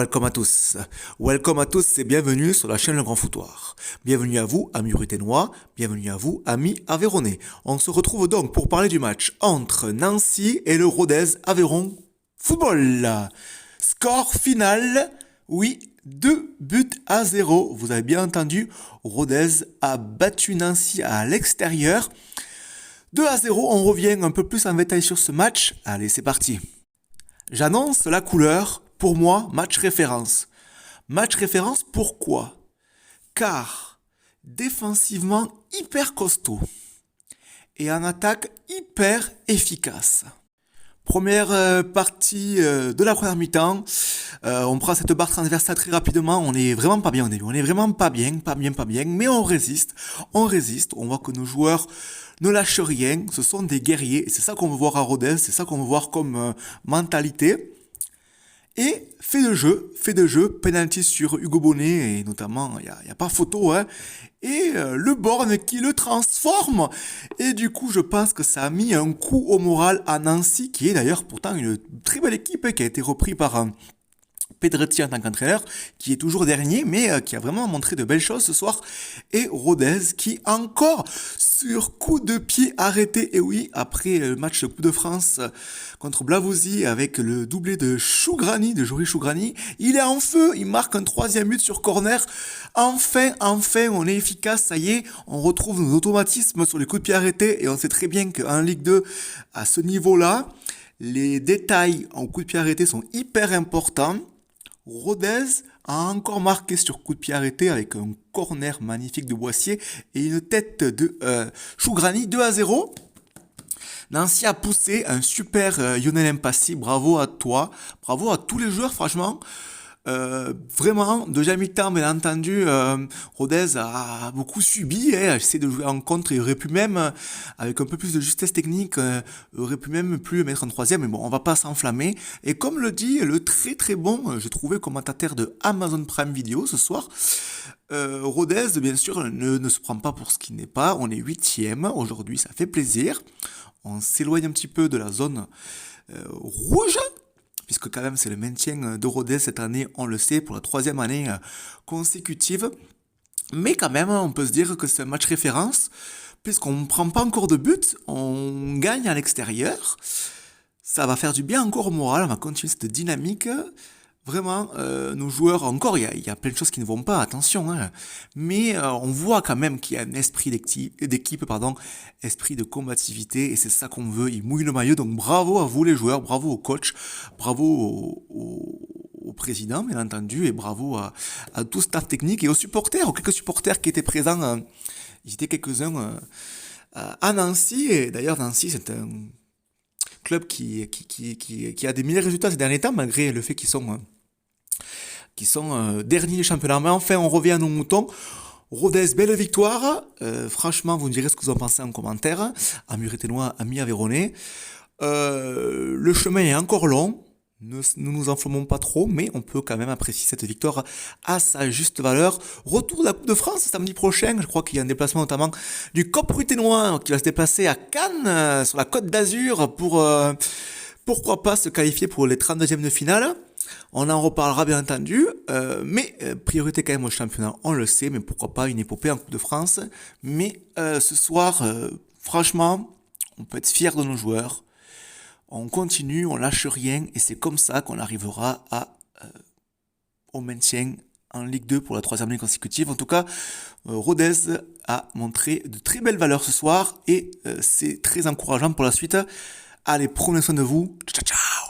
welcome à tous. Welcome à tous et bienvenue sur la chaîne Le Grand Foutoir. Bienvenue à vous, amis ruténois. Bienvenue à vous, amis aveyronnais. On se retrouve donc pour parler du match entre Nancy et le Rodez Aveyron Football. Score final, oui, 2-0. Vous avez bien entendu, Rodez a battu Nancy à l'extérieur. 2-0, on revient un peu plus en détail sur ce match. Allez, c'est parti. J'annonce la couleur, pour moi, match référence. Match référence, pourquoi ? Car, défensivement, hyper costaud. Et en attaque, hyper efficace. Première partie de la première mi-temps, on prend cette barre transversale très rapidement, on est vraiment pas bien au début, on est vraiment pas bien, mais on résiste, on voit que nos joueurs ne lâchent rien, ce sont des guerriers, et c'est ça qu'on veut voir à Rodez, c'est ça qu'on veut voir comme mentalité. Et fait de jeu, penalty sur Hugo Bonnet, et notamment, il y a pas photo, hein, et le Born qui le transforme. Et du coup, je pense que ça a mis un coup au moral à Nancy, qui est d'ailleurs pourtant une très belle équipe, qui a été repris par Pedretti en tant qu'entraîneur, qui est toujours dernier, mais qui a vraiment montré de belles choses ce soir. Et Rodez, qui encore sur coup de pied arrêté, et oui, après le match de Coupe de France contre Blavozy, avec le doublé de Chougrani, de Jory Chougrani, il est en feu, il marque un 3e but sur corner. Enfin, on est efficace, ça y est, on retrouve nos automatismes sur les coups de pied arrêtés, et on sait très bien qu'en Ligue 2, à ce niveau-là, les détails en coups de pied arrêtés sont hyper importants. Rodez a encore marqué sur coup de pied arrêté avec un corner magnifique de Boissier et une tête de Chougrani, 2-0. Nancy a poussé un super Lionel Mpassi, bravo à toi, bravo à tous les joueurs franchement. Vraiment, deuxième mi-temps, bien entendu, Rodez a beaucoup subi, essaie de jouer en contre, il aurait pu même, avec un peu plus de justesse technique, aurait pu même plus le mettre en 3e, mais bon, on va pas s'enflammer. Et comme le dit le très très bon, j'ai trouvé commentateur de Amazon Prime Video ce soir, Rodez, bien sûr, ne se prend pas pour ce qu'il n'est pas, on est 8e, aujourd'hui, ça fait plaisir. On s'éloigne un petit peu de la zone rouge, puisque quand même c'est le maintien de Rodez cette année, on le sait, pour la 3e année consécutive. Mais quand même, on peut se dire que c'est un match référence, puisqu'on ne prend pas encore de but, on gagne à l'extérieur. Ça va faire du bien encore au moral, on va continuer cette dynamique. Vraiment, nos joueurs, encore, il y a plein de choses qui ne vont pas, attention, hein, mais on voit quand même qu'il y a un esprit d'équipe, esprit de combativité, et c'est ça qu'on veut, ils mouillent le maillot, donc bravo à vous les joueurs, bravo au coach, bravo au président, bien entendu, et bravo à tout staff technique, et aux supporters, aux quelques supporters qui étaient présents, ils étaient quelques-uns à Nancy, et d'ailleurs Nancy c'est un club qui a des meilleurs résultats ces derniers temps, malgré le fait qu'ils sont derniers du championnat. Mais enfin, on revient à nos moutons. Rodez, belle victoire. Franchement, vous me direz ce que vous en pensez en commentaire. Amis ruténois, amis aveyronnais. Le chemin est encore long. Ne nous enflammons pas trop, mais on peut quand même apprécier cette victoire à sa juste valeur. Retour de la Coupe de France samedi prochain. Je crois qu'il y a un déplacement notamment du COP ruténois qui va se déplacer à Cannes, sur la Côte d'Azur, pour pourquoi pas se qualifier pour les 32e de finale. On en reparlera bien entendu, mais priorité quand même au championnat, on le sait, mais pourquoi pas une épopée en Coupe de France. Mais ce soir, franchement, on peut être fier de nos joueurs. On continue, on lâche rien, et c'est comme ça qu'on arrivera au maintien en Ligue 2 pour la 3e année consécutive. En tout cas, Rodez a montré de très belles valeurs ce soir, et c'est très encourageant pour la suite. Allez, prenez soin de vous. Ciao, ciao.